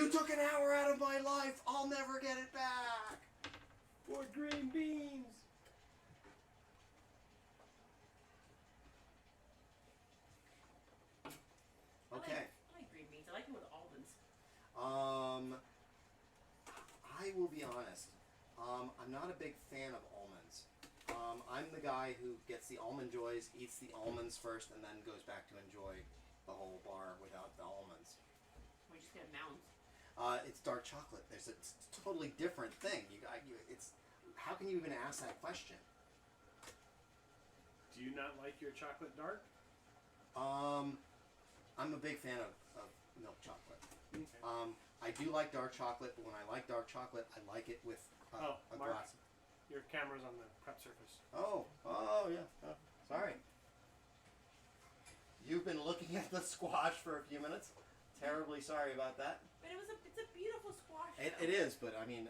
You took an hour out of my life. I'll never get it back. For green beans. Okay. I like green beans. I like them with almonds. I will be honest. I'm not a big fan of almonds. I'm the guy who gets the almond joys, eats the almonds first, and then goes back to enjoy the whole bar without the almonds. We just get mounds. It's dark chocolate. It's a totally different thing. It's how can you even ask that question? Do you not like your chocolate dark? I'm a big fan of milk chocolate. Okay. I do like dark chocolate, but when I like dark chocolate, I like it with a Mark, glass. your camera's on the prep surface. Oh yeah. Oh, sorry. You've been looking at the squash for a few minutes. Terribly sorry about that. But it's a beautiful squash. It is, but I mean,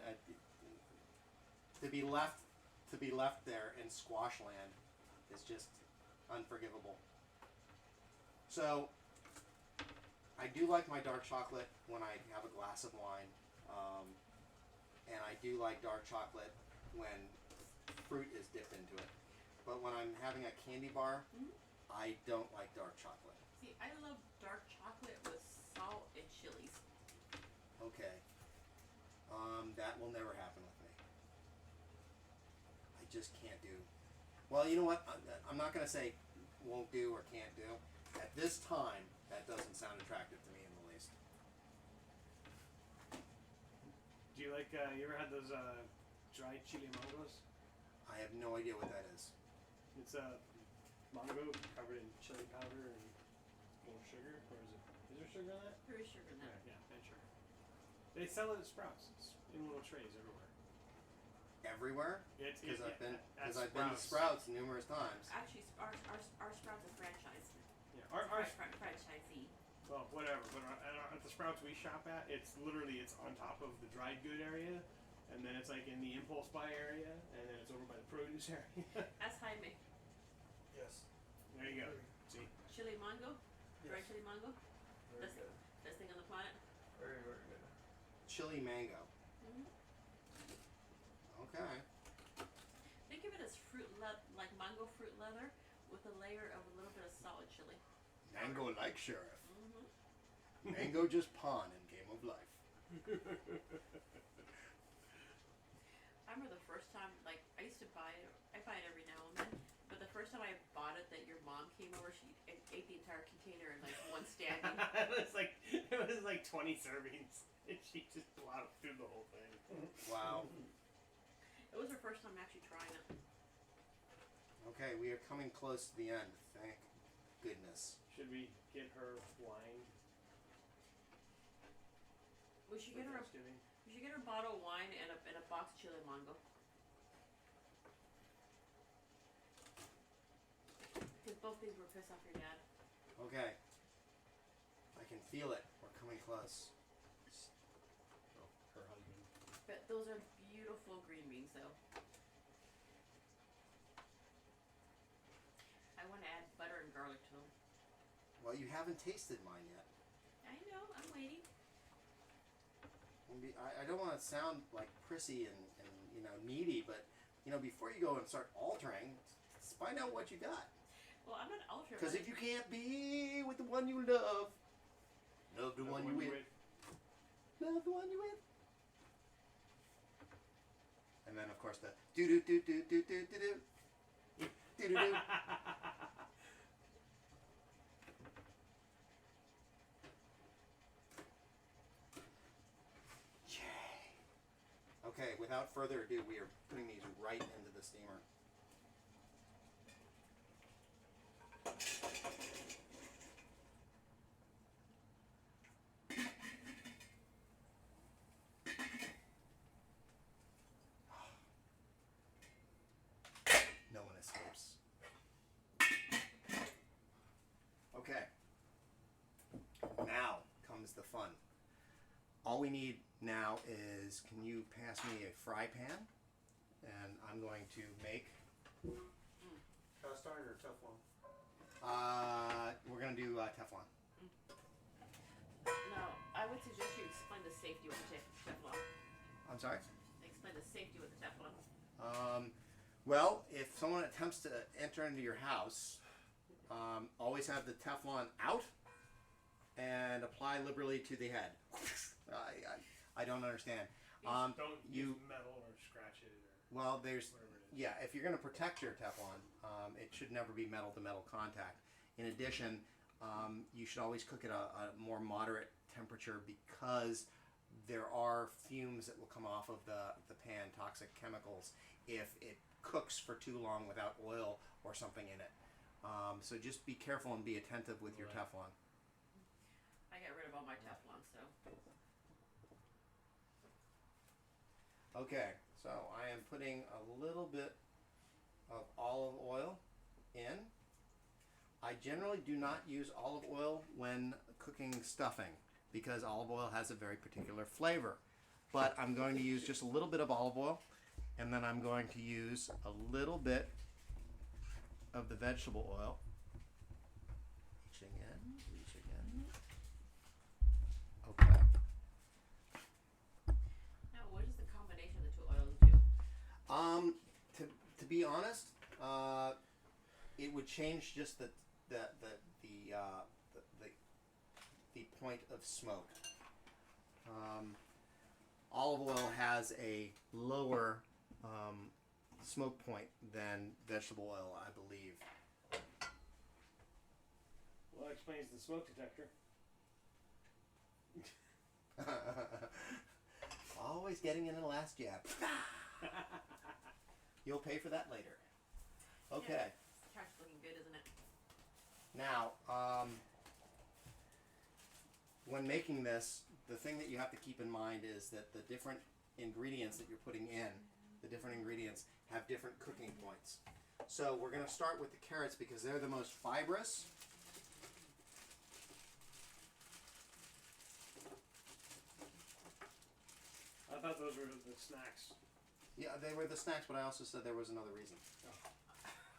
to be left there in squash land is just unforgivable. So, I do like my dark chocolate when I have a glass of wine, and I do like dark chocolate when fruit is dipped into it. But when I'm having a candy bar, I don't like dark chocolate. See, I love dark chocolate with salt and chilies. Okay. That will never happen with me. I just can't do. Well, you know what? I'm not going to say won't do or can't do. At this time, that doesn't sound attractive to me in the least. Do you like, you ever had those dried chili mangos? I have no idea what that is. It's a mango covered in chili powder and more sugar, or is there sugar in that? There is sugar in that. Yeah, and sugar. They sell it at Sprouts. It's in little trays everywhere. Everywhere? Because I've been to Sprouts numerous times. Actually, our Sprouts are franchised. Yeah, our franchisee. well, whatever. But at the Sprouts we shop at, it's on top of the dried good area, and then it's like in the impulse buy area, and then it's over by the produce area. Ask Jaime. Yes. There you go. See. Chili mango? Yes. Dried chili mango? Very good. Best thing on the planet? Very, very good. Chili mango. Okay. Think of it as like mango fruit leather with a layer of a little bit of solid chili. Mango like sheriff. Mango just pawn in Game of Life. I remember the first time, like, I used to buy it. I buy it every now and then. But the first time I bought it, that your mom came over, she ate the entire container in like one standing. it was like 20 servings, and she just plowed through the whole thing. Wow. It was her first time actually trying it. Okay, we are coming close to the end. Thank goodness. Should we get her wine? We should get her a bottle of wine and a box of chili mango. Because both things will piss off your dad. Okay. I can feel it. We're coming close. Her husband. But those are beautiful green beans, though. I want to add butter and garlic to them. Well, you haven't tasted mine yet. I know. I'm waiting. I don't want to sound like prissy and needy, but before you go and start altering, find out what you got. Well, I'm not altering. Because if you can't be with the one you love the one you with. Love the one you with. And then of course the do do do do do do do do do do do. Yay! Okay, without further ado, we are putting these right into the steamer. No one escapes. Okay. Now comes the fun. All we need now is, can you pass me a fry pan? And I'm going to make... Cast iron or Teflon? We're going to do Teflon. No. I would suggest you explain the safety with the Teflon. I'm sorry? Explain the safety with the Teflon. Well, if someone attempts to enter into your house, always have the Teflon out and apply liberally to the head. I don't understand. Don't you use metal or scratch it or well, there's whatever it is. yeah. If you're going to protect your Teflon, it should never be metal to metal contact. In addition, you should always cook at a more moderate temperature because there are fumes that will come off of the pan, toxic chemicals, if it cooks for too long without oil or something in it. So just be careful and be attentive with your Teflon. I got rid of all my Teflon, so. Okay, so I am putting a little bit of olive oil in. I generally do not use olive oil when cooking stuffing because olive oil has a very particular flavor. But I'm going to use just a little bit of olive oil, and then I'm going to use a little bit of the vegetable oil. Reaching in. Okay. Now, what is the combination of the two oils do? To be honest, it would change just the point of smoke. Olive oil has a lower smoke point than vegetable oil, I believe. Well, that explains the smoke detector. Always getting in the last jab. You'll pay for that later. Okay. Yeah, this trash is looking good, isn't it? Now, when making this, the thing that you have to keep in mind is that the different ingredients that you're putting in, the different ingredients have different cooking points. So we're going to start with the carrots because they're the most fibrous. I thought those were the snacks. Yeah, they were the snacks, but I also said there was another reason.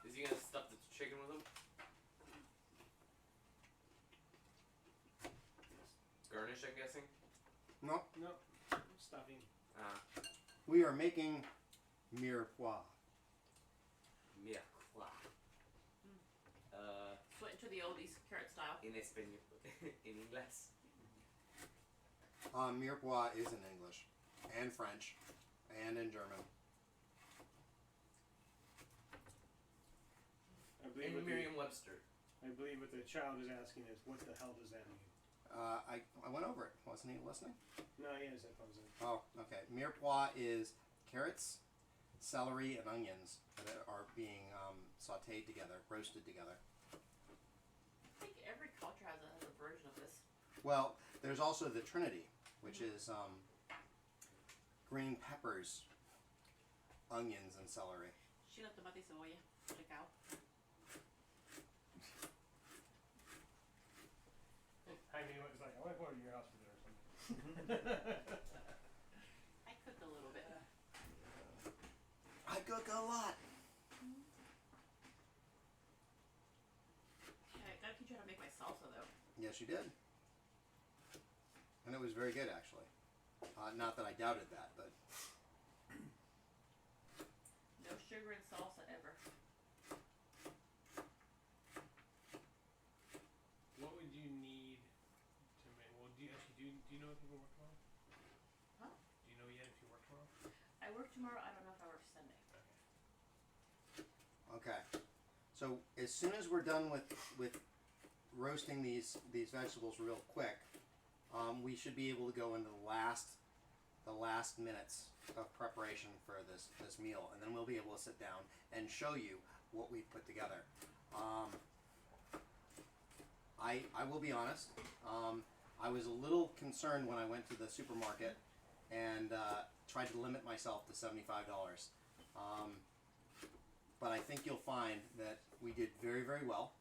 Is he gonna stuff the chicken with them? Garnish, I'm guessing. No, No, stuffing. we are making mirepoix. Mira, Switch to the oldies carrot style. in español, in inglés. Mirepoix is in English, and French, and in German. I believe In what the, Merriam-Webster. I believe what the child is asking is, what the hell does that mean? I went over it. Wasn't he listening? No, he has headphones in. Oh, okay. Mirepoix is carrots, celery, and onions that are being sautéed together, roasted together. I think every culture has a version of this. Well, there's also the Trinity, which is green peppers, onions, and celery. Chile, tomate, cebolla, recao. I mean, it's like, I want to go to your house for dinner or something. I cooked a little bit. I cook a lot. Yeah, I gotta teach you how to make my salsa though. Yes, you did. And it was very good, actually. Not that I doubted that, but No sugar in salsa ever. What would you need to make? Well, do you know if you work tomorrow? Huh? Do you know yet if you work tomorrow? I work tomorrow. I don't know if I work Sunday. okay. So as soon as we're done with roasting these vegetables real quick, we should be able to go into the last minutes of preparation for this meal, and then we'll be able to sit down and show you what we've put together. I will be honest. I was a little concerned when I went to the supermarket and tried to limit myself to $75. But I think you'll find that we did very, very well,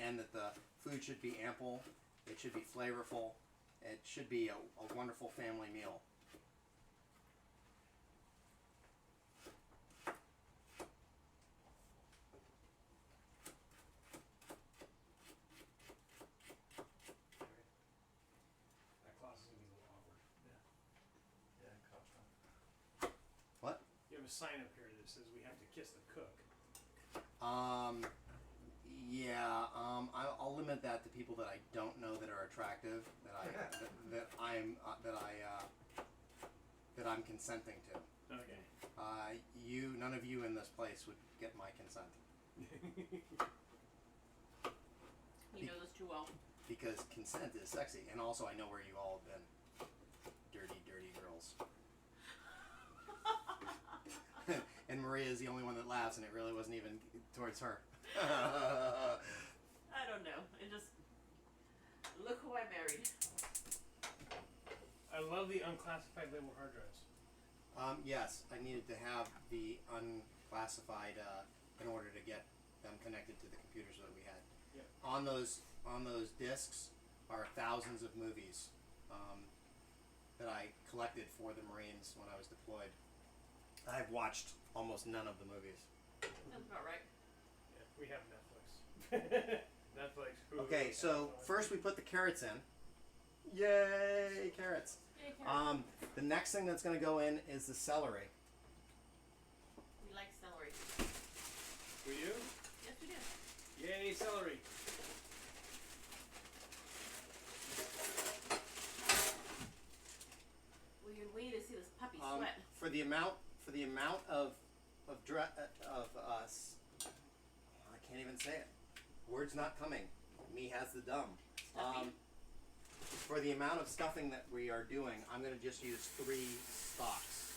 and that the food should be ample, it should be flavorful, it should be a wonderful family meal. a sign up here that says we have to kiss the cook. Yeah. I'll limit that to people that I don't know that are attractive. That I'm consenting to. Okay. None of you in this place would get my consent He knows us too well. because consent is sexy, and also I know where you all have been. Dirty, dirty girls. And Maria is the only one that laughs, and it really wasn't even towards her. I don't know. It just look who I married. I love the unclassified label hard drives. Yes, I needed to have the unclassified in order to get them connected to the computers that we had. Yep. On those discs are thousands of movies that I collected for the Marines when I was deployed. I've watched almost none of the movies. Sounds about right. Yeah, we have Netflix. Netflix. Hulu, Okay, so Amazon. first we put the carrots in. Yay, carrots! Yay, carrots. The next thing that's going to go in is the celery. We like celery. Do you? Yes, we do. Yay, celery. Well, you're waiting to see this puppy sweat. For the amount of I can't even say it. Words not coming. Me has the dumb. Stuffing. For the amount of stuffing that we are doing, I'm going to just use 3 stalks.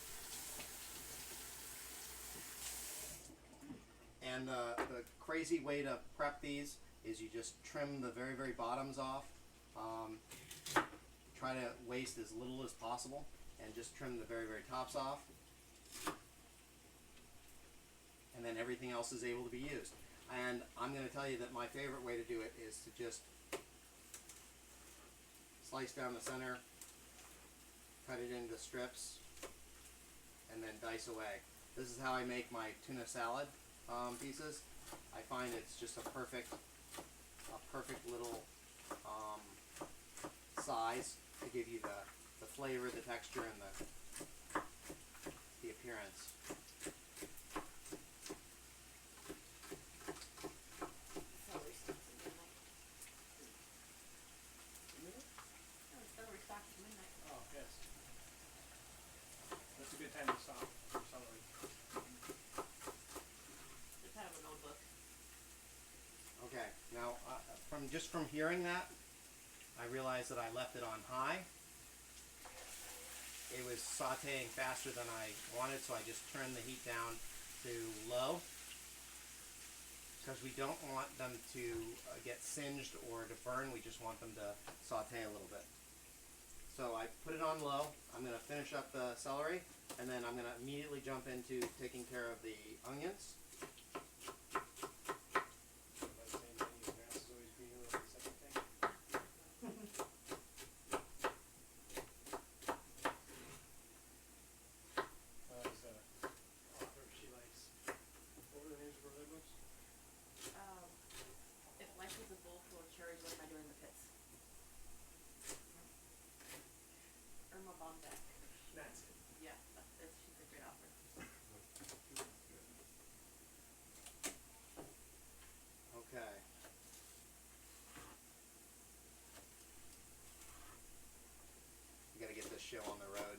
And the crazy way to prep these is you just trim the very, very bottoms off. Try to waste as little as possible and just trim the very, very tops off. And then everything else is able to be used. And I'm going to tell you that my favorite way to do it is to just slice down the center, cut it into strips, and then dice away. This is how I make my tuna salad pieces. I find it's just a perfect little size to give you the flavor, the texture, and the appearance. Celery stalks at midnight. No, celery stalks at midnight. Oh, yes. That's a good time to stop for celery. Just have a notebook. Okay, now from hearing that, I realized that I left it on high. It was sauteing faster than I wanted, so I just turned the heat down to low because we don't want them to get singed or to burn. We just want them to saute a little bit. So I put it on low. I'm going to finish up the celery, and then I'm going to immediately jump into taking care of the onions. By the same thing, your grass is always greener on the second thing. Author she likes. What were the names of her other books? If life was a bowl full of cherries, what am I doing in the pits? Irma Bombeck. That's it. Yeah, she's a great author. Okay. You got to get this show on the road.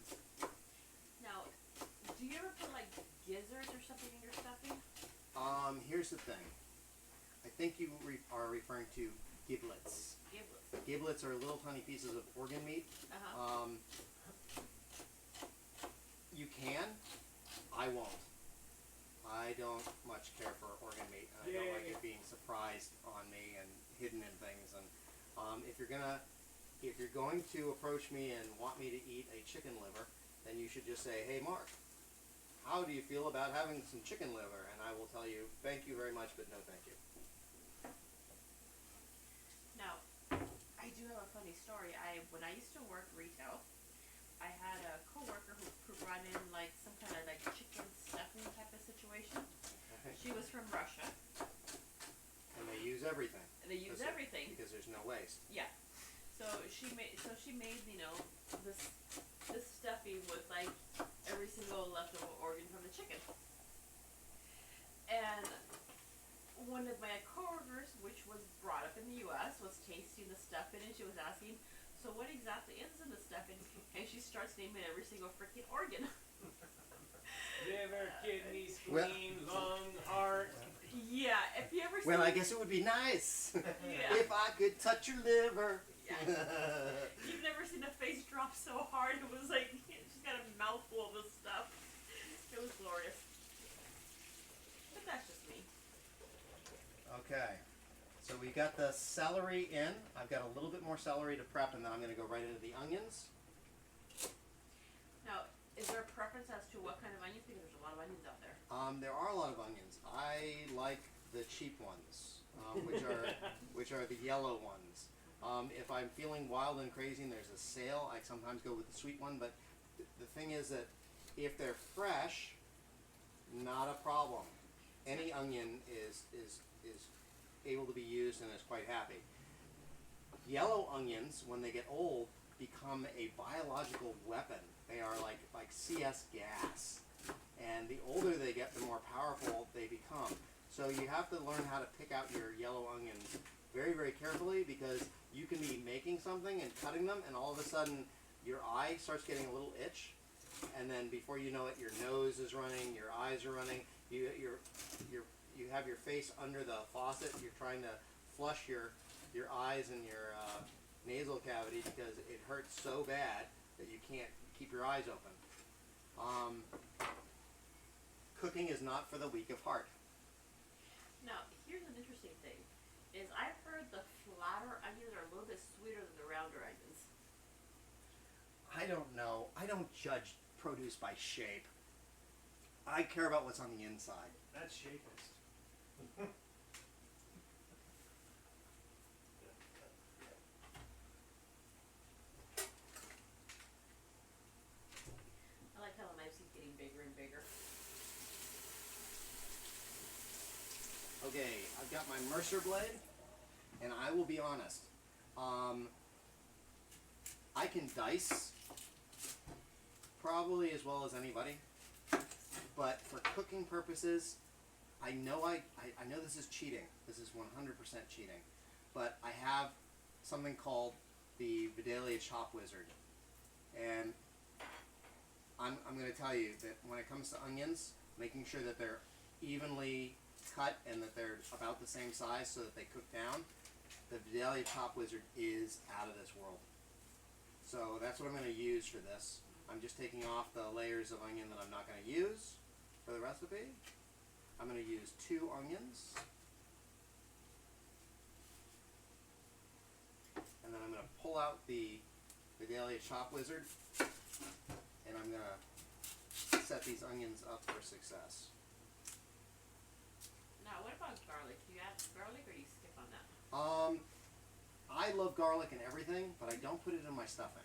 Now, do you ever put like gizzards or something in your stuffing? Here's the thing. I think you are referring to giblets. Giblets. Giblets are little tiny pieces of organ meat. Uh-huh. You can. I won't. I don't much care for organ meat, and I don't like it being surprised on me and hidden in things. And if you're going to approach me and want me to eat a chicken liver, then you should just say, "Hey, Mark, how do you feel about having some chicken liver?" And I will tell you, "Thank you very much, but no thank you." Now, I do have a funny story. When I used to work retail, I had a coworker who brought in like some kind of like chicken stuffing type of situation. She was from Russia. And they use everything. And they use everything. Because there's no waste. Yeah. So she made this stuffing with like every single leftover organ from the chicken. one of my coworkers, which was brought up in the U.S., was tasting the stuffing, and she was asking, "So what exactly is in the stuffing?" And she starts naming every single freaking organ. Liver, kidney, Well- spleen, lung, heart. Yeah, if you ever Well, see, I guess it would be nice Yeah. if I could touch your liver. Yeah. You've never seen a face drop so hard. It was like she's got a mouthful of this stuff. It was glorious. But that's just me. Okay, so we got the celery in. I've got a little bit more celery to prep, and then I'm going to go right into the onions. Now, is there a preference as to what kind of onions? Because there's a lot of onions out there. There are a lot of onions. I like the cheap ones, which are the yellow ones. If I'm feeling wild and crazy and there's a sale, I sometimes go with the sweet one. But the thing is that if they're fresh, not a problem. Any onion is able to be used and is quite happy. Yellow onions, when they get old, become a biological weapon. They are like CS gas. And the older they get, the more powerful they become. So you have to learn how to pick out your yellow onions very, very carefully, because you can be making something and cutting them, and all of a sudden your eye starts getting a little itch, and then before you know it, your nose is running, your eyes are running, you have your face under the faucet, you're trying to flush your eyes and your nasal cavity because it hurts so bad that you can't keep your eyes open. Cooking is not for the weak of heart. Now, here's an interesting thing. Is I've heard the flatter onions are a little bit sweeter than the rounder onions. I don't know. I don't judge produce by shape. I care about what's on the inside. That's shapist. I like how the knives keep getting bigger and bigger. Okay, I've got my Mercer blade, and I will be honest. I can dice probably as well as anybody, but for cooking purposes, I know I know this is cheating. This is 100% cheating, but I have something called the Vidalia Chop Wizard, and I'm going to tell you that when it comes to onions, making sure that they're evenly cut and that they're about the same size so that they cook down, the Vidalia Chop Wizard is out of this world. So that's what I'm going to use for this. I'm just taking off the layers of onion that I'm not going to use for the recipe. I'm going to use 2 onions. And then I'm going to pull out the Vidalia Chop Wizard, and I'm going to set these onions up for success. Now, what about garlic? Do you add garlic or do you skip on that? I love garlic and everything, but I don't put it in my stuffing.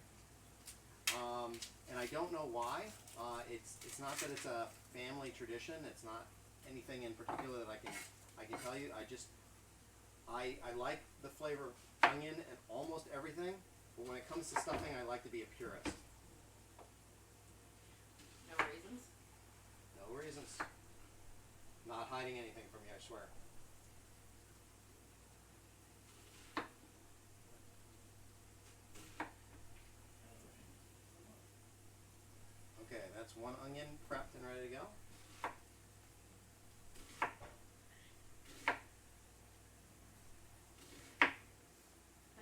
And I don't know why. It's not that it's a family tradition. It's not anything in particular that I can tell you. I like the flavor of onion and almost everything, but when it comes to stuffing, I like to be a purist. No raisins? No reasons. Not hiding anything from you, I swear. Okay, that's 1 onion prepped and ready to go. I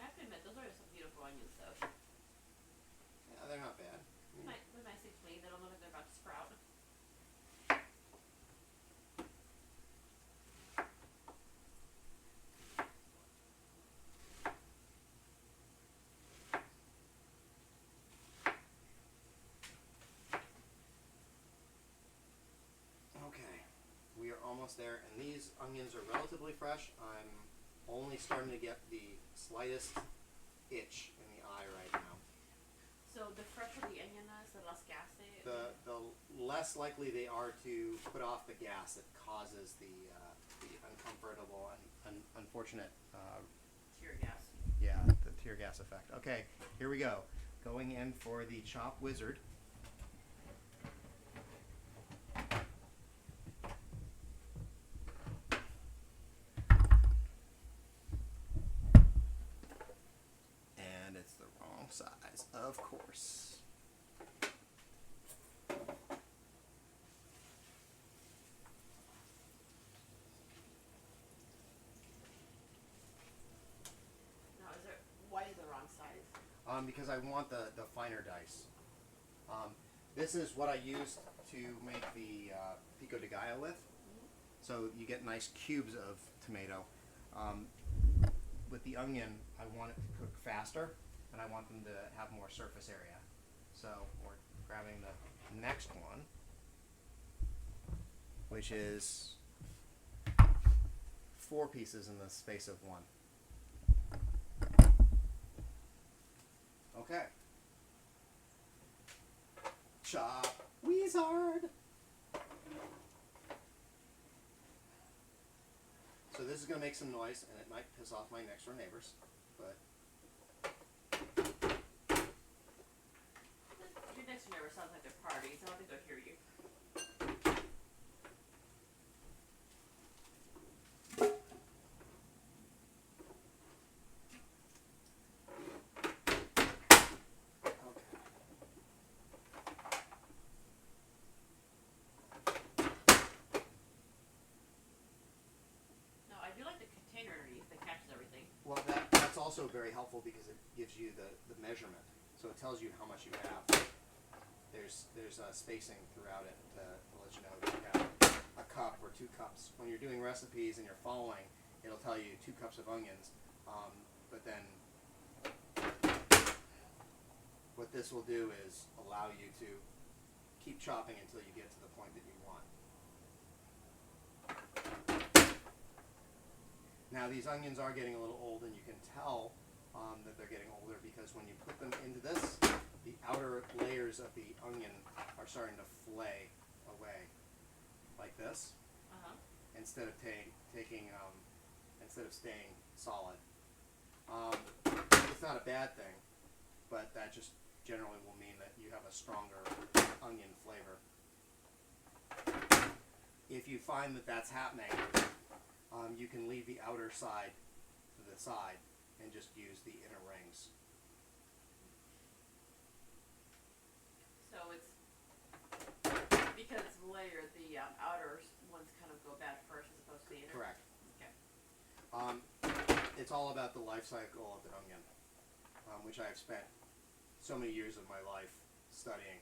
have to admit, those are some beautiful onions, though. Yeah, they're not bad. They're nicely clean. They don't look like they're about to sprout. Okay, we are almost there, and these onions are relatively fresh. I'm only starting to get the slightest itch in the eye right now. So the fresher the onion is, the less gas they. The less likely they are to put off the gas that causes the uncomfortable and unfortunate Tear gas. yeah, the tear gas effect. Okay, here we go. Going in for the Chop Wizard. because I want the finer dice. This is what I used to make the pico de gallo with. So you get nice cubes of tomato. With the onion, I want it to cook faster, and I want them to have more surface area. So we're grabbing the next one, which is 4 pieces in the space of 1. Okay. Chop Wizard. So this is going to make some noise, and it might piss off my next door neighbors, but Your next door neighbor sounds like they're partying, so I don't think they'll hear you. No, I do like the container underneath that catches everything. well, that's also very helpful because it gives you the measurement. So it tells you how much you have. There's spacing throughout it to let you know that you have a cup or 2 cups. When you're doing recipes and you're following, it'll tell you 2 cups of onions. But then what this will do is allow you to keep chopping until you get to the point that you want. Now these onions are getting a little old, and you can tell that they're getting older because when you put them into this, the outer layers of the onion are starting to flay away, like this, instead of instead of staying solid. It's not a bad thing, but that just generally will mean that you have a stronger onion flavor. If you find that that's happening, you can leave the outer side to the side and just use the inner rings. So it's because it's layered, the outer ones kind of go bad first as opposed to the inner. Correct. Okay. It's all about the life cycle of the onion, which I've spent so many years of my life studying.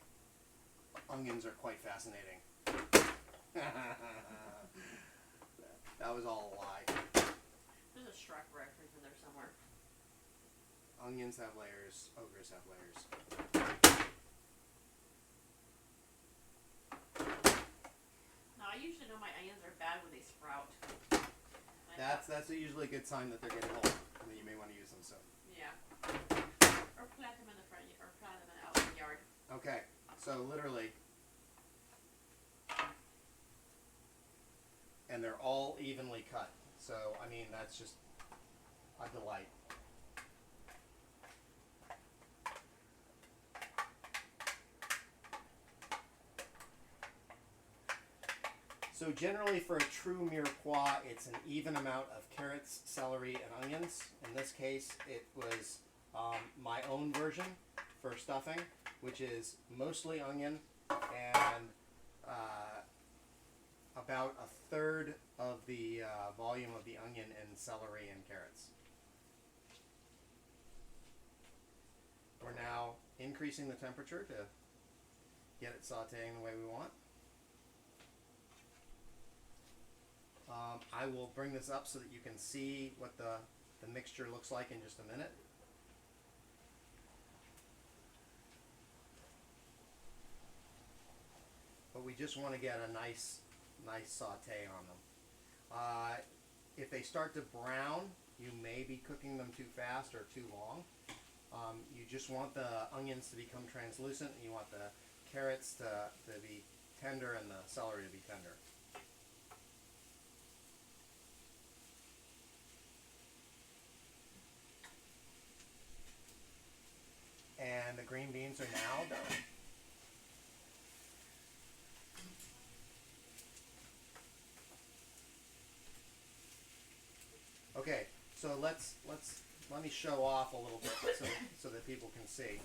Onions are quite fascinating. That was all a lie. There's a Shrek reference in there somewhere. Onions have layers, ogres have layers. Now I usually know my onions are bad when they sprout. That's usually a good sign that they're getting old, and that you may want to use them soon. Yeah. Or plant them in the front, or plant them out in the yard. Okay, so literally, and they're all evenly cut. So I mean, that's just a delight. So generally for a true mirepoix, it's an even amount of carrots, celery, and onions. In this case, it was my own version for stuffing, which is mostly onion and about 1/3 of the volume of the onion and celery and carrots. We're now increasing the temperature to get it sauteing the way we want. I will bring this up so that you can see what the mixture looks like in just a minute. But we just want to get a nice saute on them. If they start to brown, you may be cooking them too fast or too long. You just want the onions to become translucent, and you want the carrots to be tender and the celery to be tender. And the green beans are now done. Okay, so let me show off a little bit so that people can see.